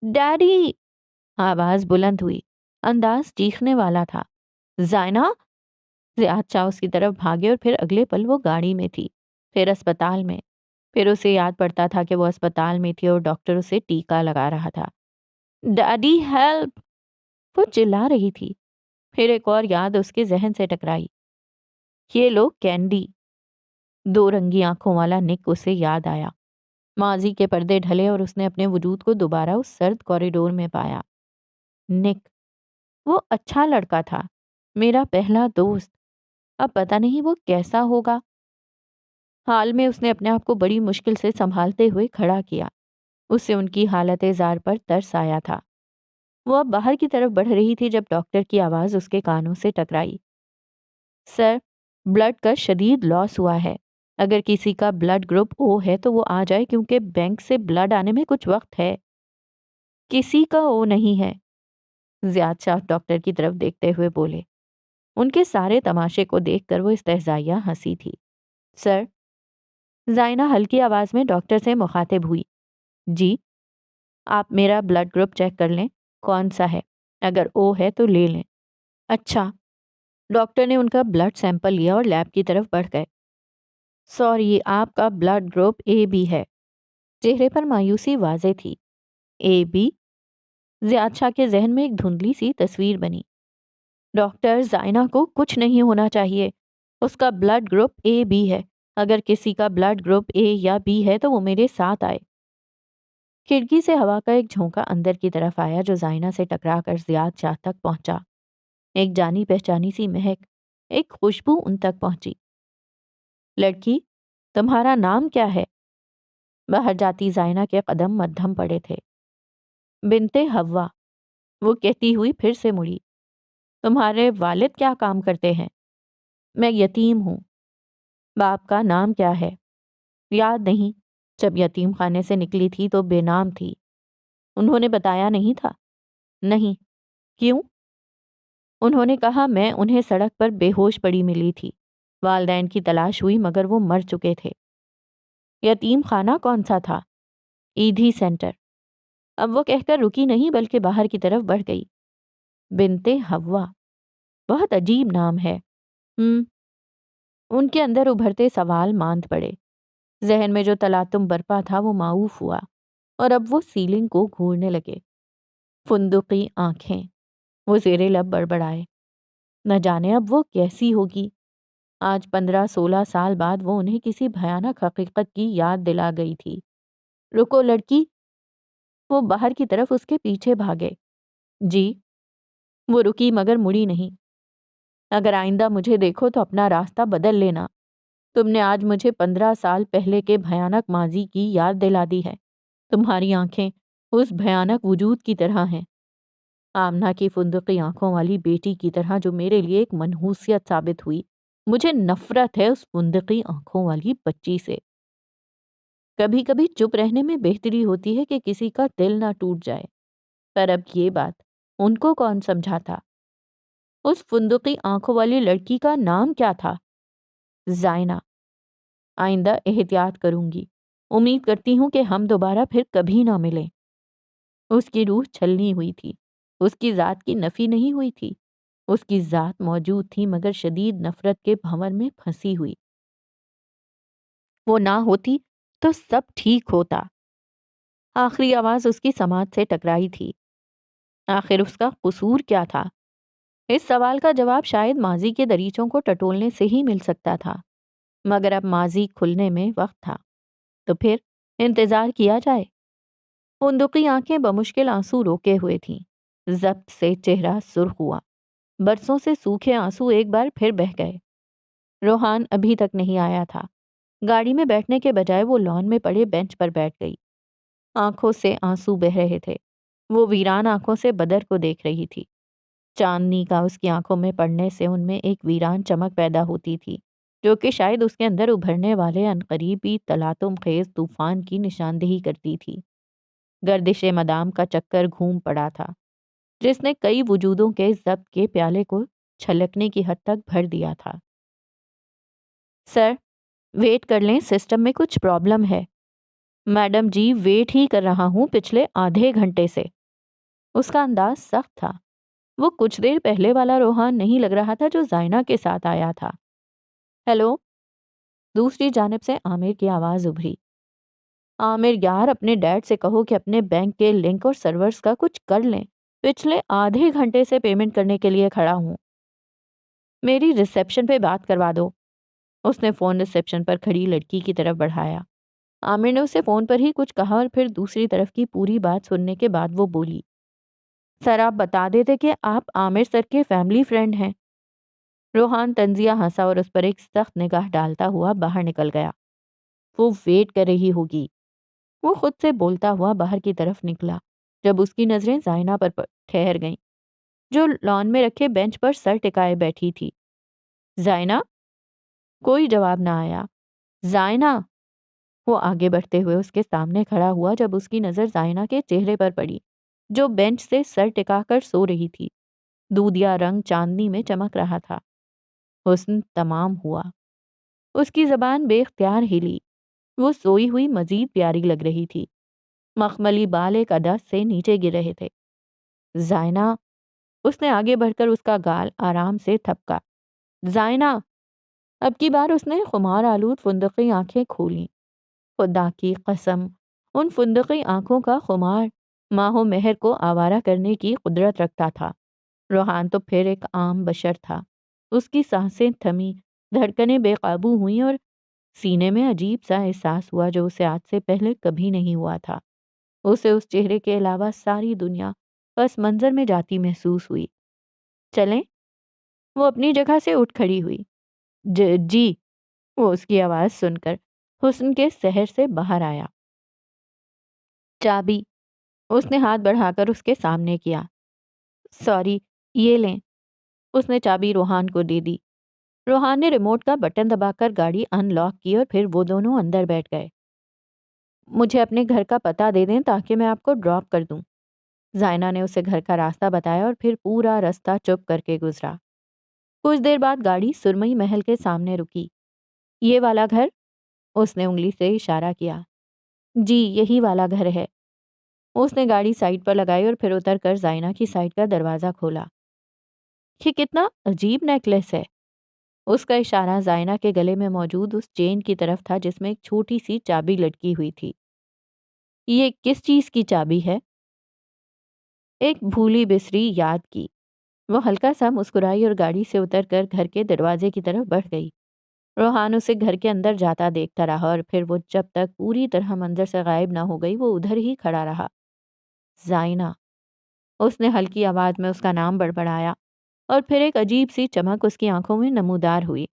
ڈیڈی! آواز بلند ہوئی، انداز چیخنے والا تھا۔ زائنہ! زیاد شاہ اس کی طرف بھاگے اور پھر اگلے پل وہ گاڑی میں تھی، پھر اسپتال میں۔ پھر اسے یاد پڑتا تھا کہ وہ اسپتال میں تھی اور ڈاکٹر اسے ٹیکا لگا رہا تھا۔ Daddy help! وہ چلا رہی تھی۔ پھر ایک اور یاد اس کے ذہن سے ٹکرائی۔ یہ لو کینڈی! 2 رنگی آنکھوں والا نک اسے یاد آیا۔ ماضی کے پردے ڈھلے اور اس نے اپنے وجود کو دوبارہ اس سرد کوریڈور میں پایا۔ نک! وہ اچھا لڑکا تھا، میرا پہلا دوست۔ اب پتہ نہیں وہ کیسا ہوگا۔ حال میں اس نے اپنے آپ کو بڑی مشکل سے سنبھالتے ہوئے کھڑا کیا۔ اس سے ان کی حالت زار پر ترس آیا تھا۔ وہ اب باہر کی طرف بڑھ رہی تھی جب ڈاکٹر کی آواز اس کے کانوں سے ٹکرائی۔ سر، بلڈ کا شدید لاس ہوا ہے۔ اگر کسی کا بلڈ گروپ او ہے تو وہ آ جائے کیونکہ بینک سے بلڈ آنے میں کچھ وقت ہے۔ کسی کا او نہیں ہے، زیاد شاہ ڈاکٹر کی طرف دیکھتے ہوئے بولے۔ ان کے سارے تماشے کو دیکھ کر وہ استہزائیہ ہنسی تھی۔ سر، زائنہ ہلکی آواز میں ڈاکٹر سے مخاطب ہوئی۔ جی؟ آپ میرا بلڈ گروپ چیک کر لیں، کون سا ہے؟ اگر او ہے تو لے لیں۔ اچھا۔ ڈاکٹر نے ان کا بلڈ سیمپل لیا اور لیب کی طرف بڑھ گئے۔ سوری، آپ کا بلڈ گروپ اے بی ہے۔ چہرے پر مایوسی واضح تھی۔ اے بی؟ زیاد شاہ کے ذہن میں ایک دھندلی سی تصویر بنی۔ ڈاکٹر، زائنہ کو کچھ نہیں ہونا چاہیے۔ اس کا بلڈ گروپ اے بی ہے۔ اگر کسی کا بلڈ گروپ اے یا بی ہے تو وہ میرے ساتھ آئے۔ کھڑکی سے ہوا کا ایک جھونکا اندر کی طرف آیا جو زائنہ سے ٹکرا کر زیاد شاہ تک پہنچا۔ ایک جانی پہچانی سی مہک، ایک خوشبو ان تک پہنچی۔ لڑکی، تمہارا نام کیا ہے؟ باہر جاتی زائنہ کے قدم مدھم پڑے تھے۔ بنتے حوا، وہ کہتی ہوئی پھر سے مڑی۔ تمہارے والد کیا کام کرتے ہیں؟ میں یتیم ہوں۔ باپ کا نام کیا ہے؟ یاد نہیں، جب یتیم خانے سے نکلی تھی تو بے نام تھی۔ انہوں نے بتایا نہیں تھا؟ نہیں۔ کیوں؟ انہوں نے کہا میں انہیں سڑک پر بے ہوش پڑی ملی تھی۔ والدین کی تلاش ہوئی مگر وہ مر چکے تھے۔ یتیم خانہ کون سا تھا؟ ایدھی سینٹر۔ اب وہ کہہ کر رکی نہیں بلکہ باہر کی طرف بڑھ گئی۔ بنتے حوا، بہت عجیب نام ہے۔ ان کے اندر ابھرتے سوال ماند پڑے۔ ذہن میں جو تلاطم برپا تھا وہ معوف ہوا اور اب وہ سیلنگ کو گھورنے لگے۔ فندقی آنکھیں، وہ زیر لب بڑبڑائے۔ نہ جانے اب وہ کیسی ہوگی۔ آج 15-16 سال بعد وہ انہیں کسی بھیانک حقیقت کی یاد دلا گئی تھی۔ رکو لڑکی! وہ باہر کی طرف اس کے پیچھے بھاگے۔ جی؟ وہ رکی مگر مڑی نہیں۔ اگر آئندہ مجھے دیکھو تو اپنا راستہ بدل لینا۔ تم نے آج مجھے 15 سال پہلے کے بھیانک ماضی کی یاد دلا دی ہے۔ تمہاری آنکھیں اس بھیانک وجود کی طرح ہیں، آمنہ کی فندقی آنکھوں والی بیٹی کی طرح جو میرے لیے ایک منحوسیت ثابت ہوئی۔ مجھے نفرت ہے اس فندقی آنکھوں والی بچی سے۔ کبھی کبھی چپ رہنے میں بہتری ہوتی ہے کہ کسی کا دل نہ ٹوٹ جائے، پر اب یہ بات ان کو کون سمجھاتا؟ اس فندقی آنکھوں والی لڑکی کا نام کیا تھا؟ زائنہ۔ آئندہ احتیاط کروں گی۔ امید کرتی ہوں کہ ہم دوبارہ پھر کبھی نہ ملیں۔ اس کی روح چھلنی ہوئی تھی۔ اس کی ذات کی نفی نہیں ہوئی تھی۔ اس کی ذات موجود تھی مگر شدید نفرت کے بھنور میں پھنسی ہوئی۔ وہ نہ ہوتی تو سب ٹھیک ہوتا۔ آخری آواز اس کی سماعت سے ٹکرائی تھی۔ آخر اس کا قصور کیا تھا؟ اس سوال کا جواب شاید ماضی کے دریچوں کو ٹٹولنے سے ہی مل سکتا تھا، مگر اب ماضی کھلنے میں وقت تھا، تو پھر انتظار کیا جائے۔ فندقی آنکھیں بمشکل آنسو روکے ہوئے تھیں۔ ضبط سے چہرہ سرخ ہوا۔ برسوں سے سوکھے آنسو ایک بار پھر بہہ گئے۔ روحان ابھی تک نہیں آیا تھا۔ گاڑی میں بیٹھنے کے بجائے وہ لان میں پڑے بینچ پر بیٹھ گئی۔ آنکھوں سے آنسو بہہ رہے تھے۔ وہ ویران آنکھوں سے بدر کو دیکھ رہی تھی۔ چاندنی کا اس کی آنکھوں میں پڑنے سے ان میں ایک ویران چمک پیدا ہوتی تھی، جو کہ شاید اس کے اندر ابھرنے والے عنقریبی تلاطم خیز طوفان کی نشاندہی کرتی تھی۔ گردش مدام کا چکر گھوم پڑا تھا، جس نے کئی وجودوں کے ضبط کے پیالے کو چھلکنے کی حد تک بھر دیا تھا۔ سر، ویٹ کر لیں، سسٹم میں کچھ پرابلم ہے۔ میڈم جی، ویٹ ہی کر رہا ہوں پچھلے آدھے گھنٹے سے۔ اس کا انداز سخت تھا۔ وہ کچھ دیر پہلے والا روحان نہیں لگ رہا تھا جو زائنہ کے ساتھ آیا تھا۔ ہیلو، دوسری جانب سے عامر کی آواز ابھری۔ عامر یار، اپنے ڈیڈ سے کہو کہ اپنے بینک کے لنک اور سرورز کا کچھ کر لیں، پچھلے آدھے گھنٹے سے پیمنٹ کرنے کے لیے کھڑا ہوں۔ میری ریسیپشن پہ بات کروا دو۔ اس نے فون ریسیپشن پر کھڑی لڑکی کی طرف بڑھایا۔ عامر نے اسے فون پر ہی کچھ کہا اور پھر دوسری طرف کی پوری بات سننے کے بعد وہ بولی، سر آپ بتا دیتے کہ آپ عامر سر کے فیملی فرینڈ ہیں۔ روحان طنزیہ ہنسا اور اس پر ایک سخت نگاہ ڈالتا ہوا باہر نکل گیا۔ وہ ویٹ کر رہی ہوگی، وہ خود سے بولتا ہوا باہر کی طرف نکلا جب اس کی نظریں زائنہ پر ٹھہر گئیں، جو لان میں رکھے بینچ پر سر ٹکائے بیٹھی تھی۔ زائنہ؟ کوئی جواب نہ آیا۔ زائنہ؟ وہ آگے بڑھتے ہوئے اس کے سامنے کھڑا ہوا جب اس کی نظر زائنہ کے چہرے پر پڑی، جو بینچ سے سر ٹکا کر سو رہی تھی۔ دودھیا رنگ چاندنی میں چمک رہا تھا۔ حسن تمام ہوا۔ اس کی زبان بے اختیار ہلی۔ وہ سوئی ہوئی مزید پیاری لگ رہی تھی۔ مخملی بال ایک ادا سے نیچے گر رہے تھے۔ زائنہ! اس نے آگے بڑھ کر اس کا گال آرام سے تھپکا۔ زائنہ! اب کی بار اس نے خمار آلود فندقی آنکھیں کھولیں۔ خدا کی قسم، ان فندقی آنکھوں کا خمار ماہ و مہر کو آوارہ کرنے کی قدرت رکھتا تھا۔ روحان تو پھر ایک عام بشر تھا۔ اس کی سانسیں تھمی، دھڑکنیں بے قابو ہوئیں اور سینے میں عجیب سا احساس ہوا جو اسے آج سے پہلے کبھی نہیں ہوا تھا۔ اسے اس چہرے کے علاوہ ساری دنیا پس منظر میں جاتی محسوس ہوئی۔ چلیں؟ وہ اپنی جگہ سے اٹھ کھڑی ہوئی۔ جی، وہ اس کی آواز سن کر حسن کے سحر سے باہر آیا۔ چابی؟ اس نے ہاتھ بڑھا کر اس کے سامنے کیا۔ سوری، یہ لیں۔ اس نے چابی روحان کو دے دی۔ روحان نے ریموٹ کا بٹن دبا کر گاڑی ان لاک کی اور پھر وہ دونوں اندر بیٹھ گئے۔ مجھے اپنے گھر کا پتہ دے دیں تاکہ میں آپ کو ڈراپ کر دوں۔ زائنہ نے اسے گھر کا راستہ بتایا اور پھر پورا راستہ چپ کر کے گزرا۔ کچھ دیر بعد گاڑی سرمئی محل کے سامنے رکی۔ یہ والا گھر؟ اس نے انگلی سے اشارہ کیا۔ جی، یہی والا گھر ہے۔ اس نے گاڑی سائڈ پر لگائی اور پھر اتر کر زائنہ کی سائڈ کا دروازہ کھولا۔ یہ کتنا عجیب نیکلس ہے۔ اس کا اشارہ زائنہ کے گلے میں موجود اس چین کی طرف تھا جس میں ایک چھوٹی سی چابی لٹکی ہوئی تھی۔ یہ کس چیز کی چابی ہے؟ ایک بھولی بسری یاد کی۔ وہ ہلکا سا مسکرائی اور گاڑی سے اتر کر گھر کے دروازے کی طرف بڑھ گئی۔ روحان اسے گھر کے اندر جاتا دیکھتا رہا اور پھر وہ جب تک پوری طرح منظر سے غائب نہ ہو گئی وہ ادھر ہی کھڑا رہا۔ زائنہ! اس نے ہلکی آواز میں اس کا نام بڑبڑایا اور پھر ایک عجیب سی چمک اس کی آنکھوں میں نمودار ہوئی۔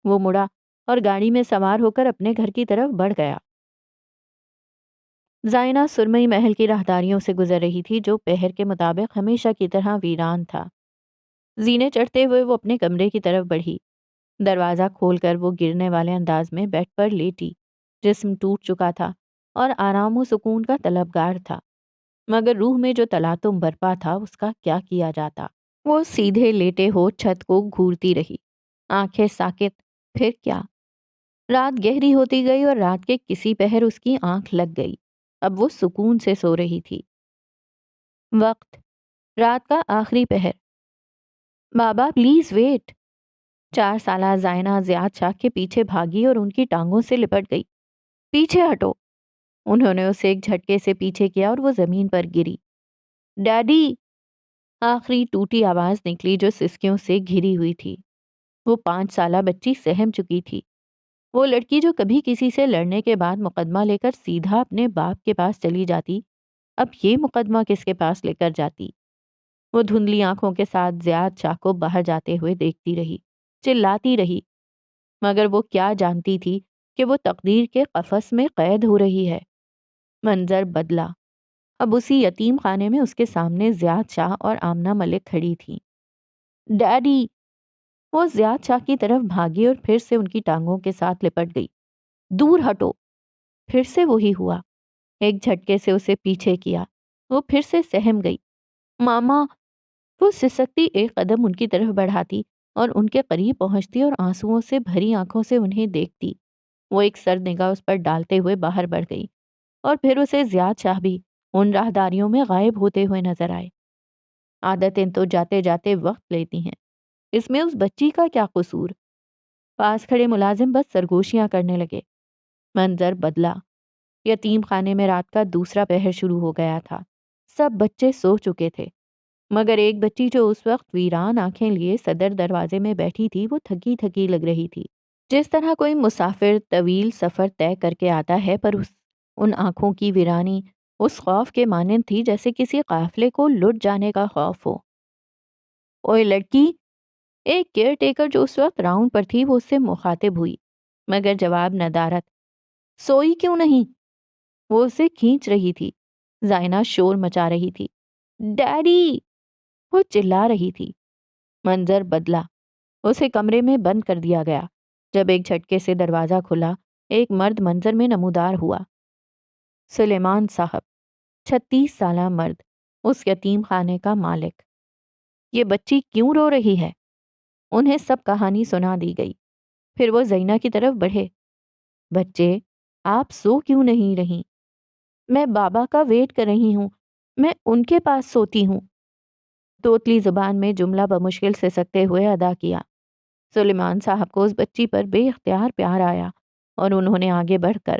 وہ مڑا اور گاڑی میں سوار ہو کر اپنے گھر کی طرف بڑھ گیا۔ زائنہ سرمئی محل کی راہداریوں سے گزر رہی تھی جو پہر کے مطابق ہمیشہ کی طرح ویران تھا۔ زینے چڑھتے ہوئے وہ اپنے کمرے کی طرف بڑھی۔ دروازہ کھول کر وہ گرنے والے انداز میں بیڈ پر لیٹی۔ جسم ٹوٹ چکا تھا اور آرام و سکون کا طلبگار تھا، مگر روح میں جو تلاطم برپا تھا اس کا کیا کیا جاتا۔ وہ سیدھے لیٹے ہو چھت کو گھورتی رہی، آنکھیں ساکت۔ پھر کیا؟ رات گہری ہوتی گئی اور رات کے کسی پہر اس کی آنکھ لگ گئی۔ اب وہ سکون سے سو رہی تھی۔ وقت رات کا آخری پہر۔ بابا پلیز ویٹ۔ 4 سالہ زائنہ زیاد شاہ کے پیچھے بھاگی اور ان کی ٹانگوں سے لپٹ گئی۔ پیچھے ہٹو۔ انہوں نے اسے ایک جھٹکے سے پیچھے کیا اور وہ زمین پر گری۔ ڈیڈی! آخری ٹوٹی آواز نکلی جو سسکیوں سے گھری ہوئی تھی۔ وہ 5 سالہ بچی سہم چکی تھی۔ وہ لڑکی جو کبھی کسی سے لڑنے کے بعد مقدمہ لے کر سیدھا اپنے باپ کے پاس چلی جاتی، اب یہ مقدمہ کس کے پاس لے کر جاتی؟ وہ دھندلی آنکھوں کے ساتھ زیاد شاہ کو باہر جاتے ہوئے دیکھتی رہی، چلاتی رہی، مگر وہ کیا جانتی تھی کہ وہ تقدیر کے قفس میں قید ہو رہی ہے۔ منظر بدلا۔ اب اسی یتیم خانے میں اس کے سامنے زیاد شاہ اور آمنہ ملک کھڑی تھیں۔ ڈیڈی! وہ زیاد شاہ کی طرف بھاگی اور پھر سے ان کی ٹانگوں کے ساتھ لپٹ گئی۔ دور ہٹو! پھر سے وہی ہوا۔ ایک جھٹکے سے اسے پیچھے کیا۔ وہ پھر سے سہم گئی۔ ماما! وہ سسکتی ایک قدم ان کی طرف بڑھاتی اور ان کے قریب پہنچتی اور آنسوؤں سے بھری آنکھوں سے انہیں دیکھتی۔ وہ ایک سرد نگاہ اس پر ڈالتے ہوئے باہر بڑھ گئی اور پھر اسے زیاد شاہ بھی ان راہداریوں میں غائب ہوتے ہوئے نظر آئے۔ عادتیں تو جاتے جاتے وقت لیتی ہیں، اس میں اس بچی کا کیا قصور؟ پاس کھڑے ملازم بس سرگوشیاں کرنے لگے۔ منظر بدلا۔ یتیم خانے میں رات کا دوسرا پہر شروع ہو گیا تھا۔ سب بچے سو چکے تھے، مگر ایک بچی جو اس وقت ویران آنکھیں لیے صدر دروازے میں بیٹھی تھی وہ تھکی تھکی لگ رہی تھی، جس طرح کوئی مسافر طویل سفر طے کر کے آتا ہے، پر ان آنکھوں کی ویرانی اس خوف کے مانند تھی جیسے کسی قافلے کو لٹ جانے کا خوف ہو۔ اوئے لڑکی! ایک کیئر ٹیکر جو اس وقت راؤنڈ پر تھی وہ اس سے مخاطب ہوئی، مگر جواب ندارت۔ سوئی کیوں نہیں؟ وہ اسے کھینچ رہی تھی۔ زائنہ شور مچا رہی تھی۔ ڈیڈی! وہ چلا رہی تھی۔ منظر بدلا۔ اسے کمرے میں بند کر دیا گیا۔ جب ایک جھٹکے سے دروازہ کھلا، ایک مرد منظر میں نمودار ہوا۔ سلیمان صاحب، 36 سالہ مرد، اس یتیم خانے کا مالک۔ یہ بچی کیوں رو رہی ہے؟ انہیں سب کہانی سنا دی گئی۔ پھر وہ زینہ کی طرف بڑھے۔ بچے، آپ سو کیوں نہیں رہیں؟ میں بابا کا ویٹ کر رہی ہوں، میں ان کے پاس سوتی ہوں۔ توتلی زبان میں جملہ بمشکل سے سکتے ہوئے ادا کیا۔ سلیمان صاحب کو اس بچی پر بے اختیار پیار آیا اور انہوں نے آگے بڑھ کر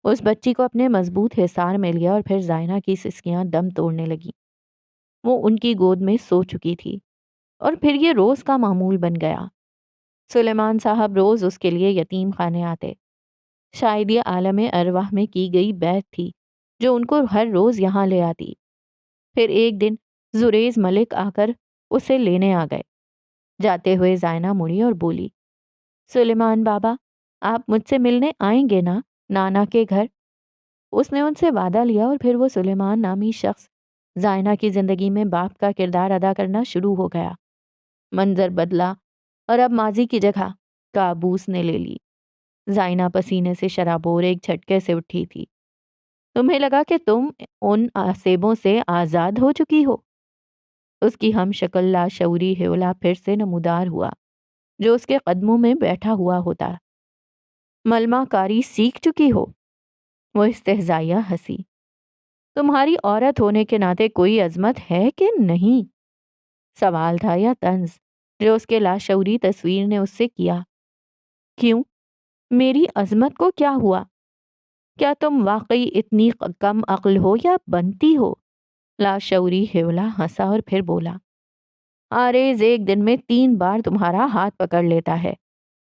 اس بچی کو اپنے مضبوط حصار میں لیا اور پھر زائنہ کی سسکیاں دم توڑنے لگیں۔ وہ ان کی گود میں سو چکی تھی اور پھر یہ روز کا معمول بن گیا۔ سلیمان صاحب روز اس کے لیے یتیم خانے آتے۔ شاید یہ عالم ارواح میں کی گئی بیعت تھی جو ان کو ہر روز یہاں لے آتی۔ پھر ایک دن زریز ملک آ کر اسے لینے آ گئے۔ جاتے ہوئے زائنہ مڑی اور بولی، سلیمان بابا، آپ مجھ سے ملنے آئیں گے نا نانا کے گھر؟ اس نے ان سے وعدہ لیا اور پھر وہ سلیمان نامی شخص زائنہ کی زندگی میں باپ کا کردار ادا کرنا شروع ہو گیا۔ منظر بدلا اور اب ماضی کی جگہ کابوس نے لے لی۔ زائنہ پسینے سے شرابور ایک جھٹکے سے اٹھی تھی۔ تمہیں لگا کہ تم ان آسیبوں سے آزاد ہو چکی ہو؟ اس کی ہم شکل لاشعوری ہیولا پھر سے نمودار ہوا جو اس کے قدموں میں بیٹھا ہوا ہوتا۔ ملمہ کاری سیکھ چکی ہو؟ وہ استہزائیہ ہنسی۔ تمہاری عورت ہونے کے ناطے کوئی عظمت ہے کہ نہیں؟ سوال تھا یا طنز جو اس کے لاشعوری تصویر نے اس سے کیا۔ کیوں؟ میری عظمت کو کیا ہوا؟ کیا تم واقعی اتنی کم عقل ہو یا بنتی ہو؟ لاشعوری ہیولا ہنسا اور پھر بولا، آریز ایک دن میں 3 بار تمہارا ہاتھ پکڑ لیتا ہے۔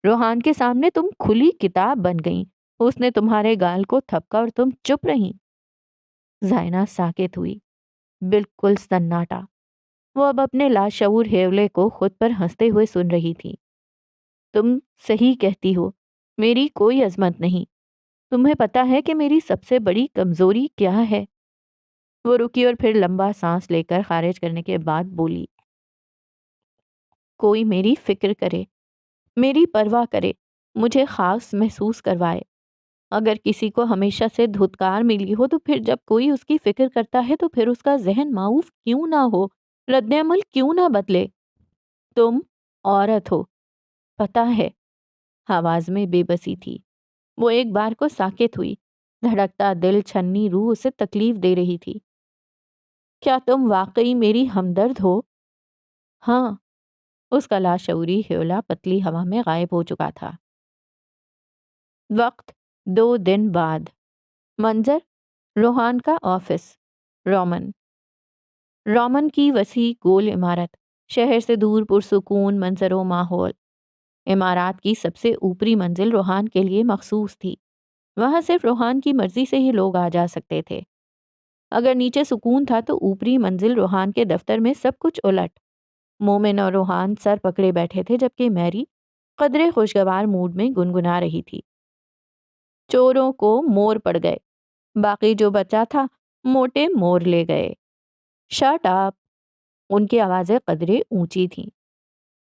روحان کے سامنے تم کھلی کتاب بن گئیں۔ اس نے تمہارے گال کو تھپکا اور تم چپ رہیں۔ زائنہ ساکت ہوئی، بالکل سناٹا۔ وہ اب اپنے لاشعور ہیولے کو خود پر ہنستے ہوئے سن رہی تھی۔ تم صحیح کہتی ہو، میری کوئی عظمت نہیں۔ تمہیں پتہ ہے کہ میری سب سے بڑی کمزوری کیا ہے؟ وہ رکی اور پھر لمبا سانس لے کر خارج کرنے کے بعد بولی، کوئی میری فکر کرے، میری پرواہ کرے، مجھے خاص محسوس کروائے۔ اگر کسی کو ہمیشہ سے دھتکار ملی ہو تو پھر جب کوئی اس کی فکر کرتا ہے تو پھر اس کا ذہن معاف کیوں نہ ہو، رد عمل کیوں نہ بدلے؟ تم عورت ہو، پتہ ہے۔ آواز میں بے بسی تھی۔ وہ ایک بار کو ساکت ہوئی۔ دھڑکتا دل، چھنی روح اسے تکلیف دے رہی تھی۔ کیا تم واقعی میری ہمدرد ہو؟ ہاں۔ اس کا لاشعوری ہیولا پتلی ہوا میں غائب ہو چکا تھا۔ وقت 2 دن بعد۔ منظر روحان کا آفس۔ رومن کی وسیع گول عمارت، شہر سے دور پرسکون منظر و ماحول۔ عمارات کی سب سے اوپری منزل روحان کے لیے مخصوص تھی۔ وہاں صرف روحان کی مرضی سے ہی لوگ آ جا سکتے تھے۔ اگر نیچے سکون تھا تو اوپری منزل روحان کے دفتر میں سب کچھ الٹ۔ مومن اور روحان سر پکڑے بیٹھے تھے جبکہ میری قدرے خوشگوار موڈ میں گنگنا رہی تھی۔ چوروں کو مور پڑ گئے، باقی جو بچا تھا موٹے مور لے گئے۔ Shut up! ان کی آوازیں قدرے اونچی تھیں۔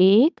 1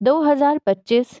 2025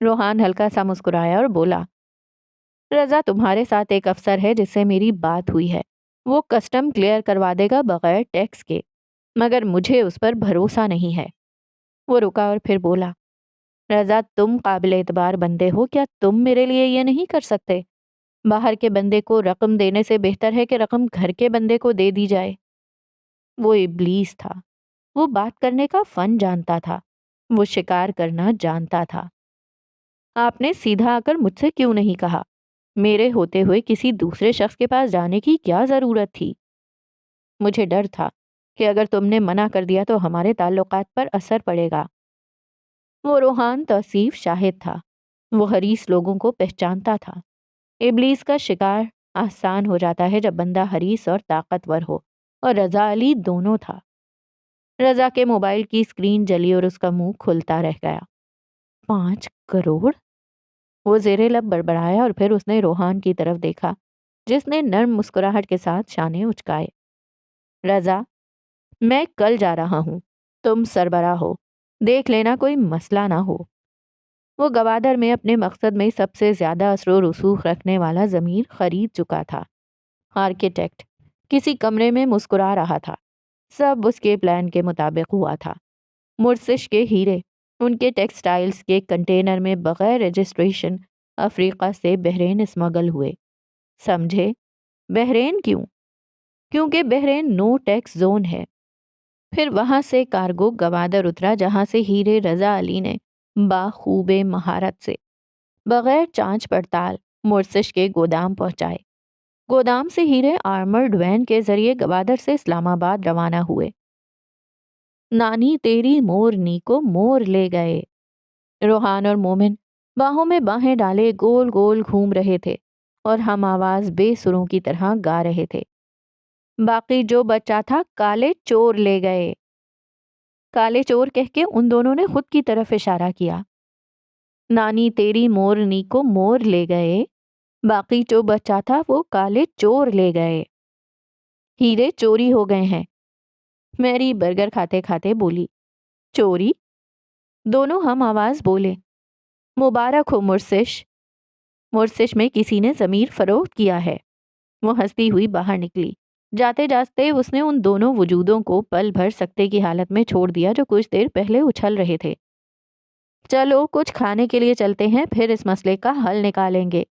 روحان ہلکا سا مسکرایا اور بولا، رضا تمہارے ساتھ ایک افسر ہے جس سے میری بات ہوئی ہے، وہ کسٹم کلیئر کروا دے گا بغیر ٹیکس کے، مگر مجھے اس پر بھروسہ نہیں ہے۔ وہ رکا اور پھر بولا، رضا تم قابل اعتبار بندے ہو، کیا تم میرے لیے یہ نہیں کر سکتے؟ باہر کے بندے کو رقم دینے سے بہتر ہے کہ رقم گھر کے بندے کو دے دی جائے۔ وہ ابلیس تھا، وہ بات کرنے کا فن جانتا تھا، وہ شکار کرنا جانتا تھا۔ آپ نے سیدھا آ کر مجھ سے کیوں نہیں کہا؟ میرے ہوتے ہوئے کسی دوسرے شخص کے پاس جانے کی کیا ضرورت تھی؟ مجھے ڈر تھا کہ اگر تم نے منع کر دیا تو ہمارے تعلقات پر اثر پڑے گا۔ وہ روحان توصیف شاہد تھا، وہ حریص لوگوں کو پہچانتا تھا۔ ابلیس کا شکار آسان ہو جاتا ہے جب بندہ حریص اور طاقتور ہو، اور رضا علی دونوں تھا۔ رضا کے موبائل کی اسکرین جلی اور اس کا منہ کھلتا رہ گیا۔ 5 کروڑ؟ وہ زیر لب بڑبڑایا اور پھر اس نے روحان کی طرف دیکھا جس نے نرم مسکراہٹ کے ساتھ شانے اچکائے۔ رضا، میں کل جا رہا ہوں، تم سربراہ ہو، دیکھ لینا کوئی مسئلہ نہ ہو۔ وہ گوادر میں اپنے مقصد میں سب سے زیادہ اثر و رسوخ رکھنے والا ضمیر خرید چکا تھا۔ آرکیٹیکٹ کسی کمرے میں مسکرا رہا تھا، سب اس کے پلان کے مطابق ہوا تھا۔ مرسش کے ہیرے ان کے ٹیکسٹائلز کے کنٹینر میں بغیر رجسٹریشن افریقہ سے بحرین اسمگل ہوئے۔ سمجھے؟ بحرین کیوں؟ کیونکہ بحرین نو ٹیکس زون ہے۔ پھر وہاں سے کارگو گوادر اترا جہاں سے ہیرے رضا علی نے باخوب مہارت سے بغیر جانچ پڑتال مرسش کے گودام پہنچائے۔ گودام سے ہیرے آرمرڈ وین کے ذریعے گوادر سے اسلام آباد روانہ ہوئے۔ نانی تیری مورنی کو مور لے گئے۔ روحان اور مومن باہوں میں باہیں ڈالے گول گول گھوم رہے تھے اور ہم آواز بے سروں کی طرح گا رہے تھے، باقی جو بچا تھا کالے چور لے گئے۔ کالے چور کہہ کے ان دونوں نے خود کی طرف اشارہ کیا۔ نانی تیری مورنی کو مور لے گئے، باقی جو بچا تھا وہ کالے چور لے گئے۔ ہیرے چوری ہو گئے ہیں، میری برگر کھاتے کھاتے بولی۔ چوری؟ دونوں ہم آواز بولے۔ مبارک ہو مرسش، مرسش میں کسی نے ضمیر فروخت کیا ہے۔ وہ ہنستی ہوئی باہر نکلی۔ جاتے جاتے اس نے ان دونوں وجودوں کو پل بھر سکتے کی حالت میں چھوڑ دیا جو کچھ دیر پہلے اچھل رہے تھے۔ چلو کچھ کھانے کے لیے چلتے ہیں، پھر اس مسئلے کا حل نکالیں گے۔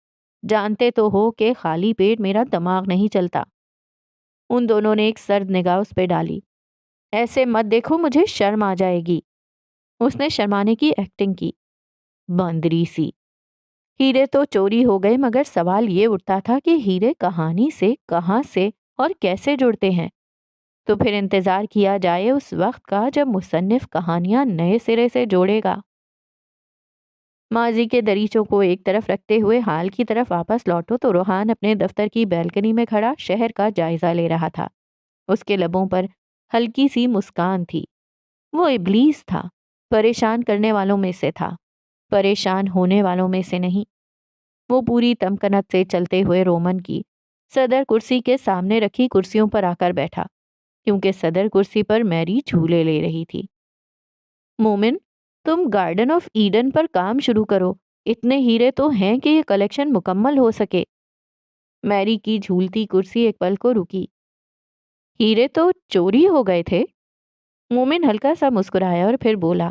جانتے تو ہو کہ خالی پیٹ میرا دماغ نہیں چلتا۔ ان دونوں نے ایک سرد نگاہ اس پہ ڈالی۔ ایسے مت دیکھو، مجھے شرم آ جائے گی۔ اس نے شرمانے کی ایکٹنگ کی۔ بندری سی۔ ہیرے تو چوری ہو گئے، مگر سوال یہ اٹھتا تھا کہ ہیرے کہانی سے کہاں سے اور کیسے جڑتے ہیں؟ تو پھر انتظار کیا جائے اس وقت کا جب مصنف کہانیاں نئے سرے سے جوڑے گا۔ ماضی کے دریچوں کو ایک طرف رکھتے ہوئے حال کی طرف واپس لوٹو تو روحان اپنے دفتر کی بیلکنی میں کھڑا شہر کا جائزہ لے رہا تھا۔ اس کے لبوں پر ہلکی سی مسکان تھی۔ وہ ابلیس تھا، پریشان کرنے والوں میں سے تھا، پریشان ہونے والوں میں سے نہیں۔ وہ پوری تمکنت سے چلتے ہوئے رومن کی صدر کرسی کے سامنے رکھی کرسیوں پر آ کر بیٹھا، کیونکہ صدر کرسی پر میری جھولے لے رہی تھی۔ مومن، تم گارڈن آف ایڈن پر کام شروع کرو، اتنے ہیرے تو ہیں کہ یہ کلیکشن مکمل ہو سکے۔ میری کی جھولتی کرسی ایک پل کو رکی۔ ہیرے تو چوری ہو گئے تھے؟ مومن ہلکا سا مسکرایا اور پھر بولا،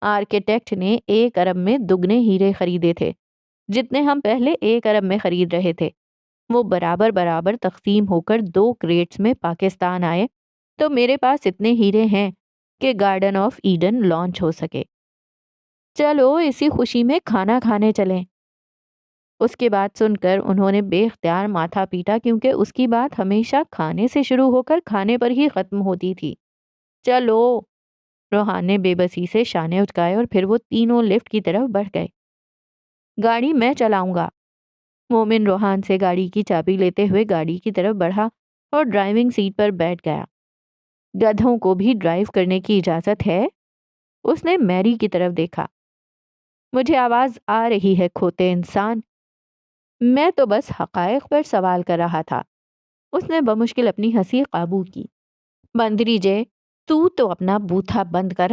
آرکیٹیکٹ نے 1 ارب میں دگنے ہیرے خریدے تھے جتنے ہم پہلے 1 ارب میں خرید رہے تھے۔ وہ برابر برابر تقسیم ہو کر 2 کریٹس میں پاکستان آئے تو میرے پاس اتنے ہیرے ہیں کہ گارڈن آف ایڈن لانچ ہو سکے۔ چلو اسی خوشی میں کھانا کھانے چلیں۔ اس کی بات سن کر انہوں نے بے اختیار ماتھا پیٹا، کیونکہ اس کی بات ہمیشہ کھانے سے شروع ہو کر کھانے پر ہی ختم ہوتی تھی۔ چلو، روحان نے بے بسی سے شانے اٹکائے اور پھر وہ تینوں لفٹ کی طرف بڑھ گئے۔ گاڑی میں چلاؤں گا۔ مومن روحان سے گاڑی کی چابی لیتے ہوئے گاڑی کی طرف بڑھا اور ڈرائیونگ سیٹ پر بیٹھ گیا۔ گدھوں کو بھی ڈرائیو کرنے کی اجازت ہے؟ اس نے میری کی طرف دیکھا۔ مجھے آواز آ رہی ہے کھوتے انسان، میں تو بس حقائق پر سوال کر رہا تھا۔ اس نے بمشکل اپنی ہنسی قابو کی۔ بندری جے، تو اپنا بوتھا بند کر۔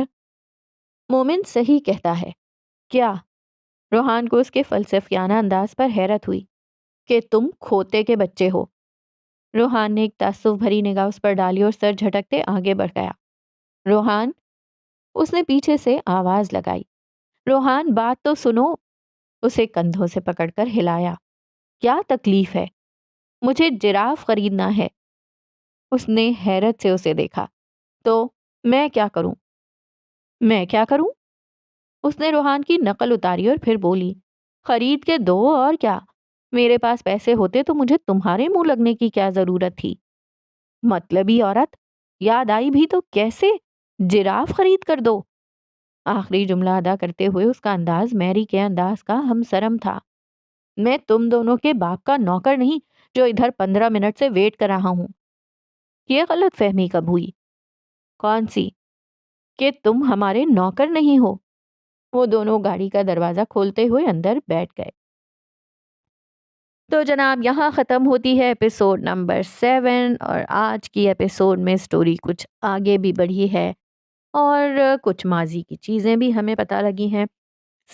مومن صحیح کہتا ہے۔ کیا؟ روحان کو اس کے فلسفیانہ انداز پر حیرت ہوئی کہ تم کھوتے کے بچے ہو۔ روحان نے ایک تعصب بھری نگاہ اس پر ڈالی اور سر جھٹکتے آگے بڑھ گیا۔ روحان، اس نے پیچھے سے آواز لگائی۔ روحان بات تو سنو، اسے کندھوں سے پکڑ کر ہلایا۔ کیا تکلیف ہے؟ مجھے جراف خریدنا ہے۔ اس نے حیرت سے اسے دیکھا۔ تو میں کیا کروں؟ میں کیا کروں؟ اس نے روحان کی نقل اتاری اور پھر بولی، خرید کے دو اور کیا، میرے پاس پیسے ہوتے تو مجھے تمہارے منہ لگنے کی کیا ضرورت تھی؟ مطلبی عورت، یاد آئی بھی تو کیسے؟ جراف خرید کر دو۔ آخری جملہ ادا کرتے ہوئے اس کا انداز میری کے انداز کا ہم سرم تھا۔ میں تم دونوں کے باپ کا نوکر نہیں جو ادھر 15 منٹ سے ویٹ کر رہا ہوں۔ یہ غلط فہمی کب ہوئی؟ کون سی؟ کہ تم ہمارے نوکر نہیں ہو۔ وہ دونوں گاڑی کا دروازہ کھولتے ہوئے اندر بیٹھ گئے۔ تو جناب یہاں ختم ہوتی ہے ایپیسوڈ نمبر 7، اور آج کی ایپیسوڈ میں سٹوری کچھ آگے بھی بڑھی ہے اور کچھ ماضی کی چیزیں بھی ہمیں پتہ لگی ہیں۔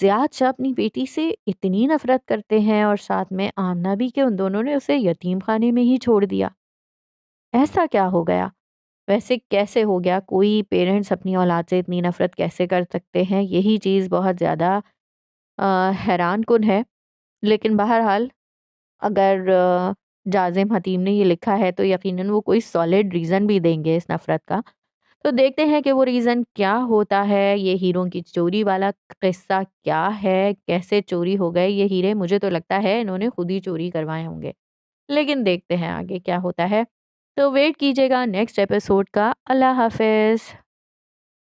زیاد شاہ اپنی بیٹی سے اتنی نفرت کرتے ہیں اور ساتھ میں آمنہ بھی کہ ان دونوں نے اسے یتیم خانے میں ہی چھوڑ دیا۔ ایسا کیا ہو گیا؟ ویسے کیسے ہو گیا؟ کوئی پیرنٹس اپنی اولاد سے اتنی نفرت کیسے کر سکتے ہیں؟ یہی چیز بہت زیادہ حیران کن ہے۔ لیکن بہرحال اگر جازم حتیم نے یہ لکھا ہے تو یقیناً وہ کوئی سالڈ ریزن بھی دیں گے اس نفرت کا۔ تو دیکھتے ہیں کہ وہ ریزن کیا ہوتا ہے، یہ ہیروں کی چوری والا قصہ کیا ہے، کیسے چوری ہو گئے یہ ہیرے۔ مجھے تو لگتا ہے انہوں نے خود ہی چوری کروائے ہوں گے، لیکن دیکھتے ہیں آگے کیا ہوتا ہے۔ تو ویٹ کیجیے گا نیکسٹ ایپیسوڈ کا۔ اللہ حافظ۔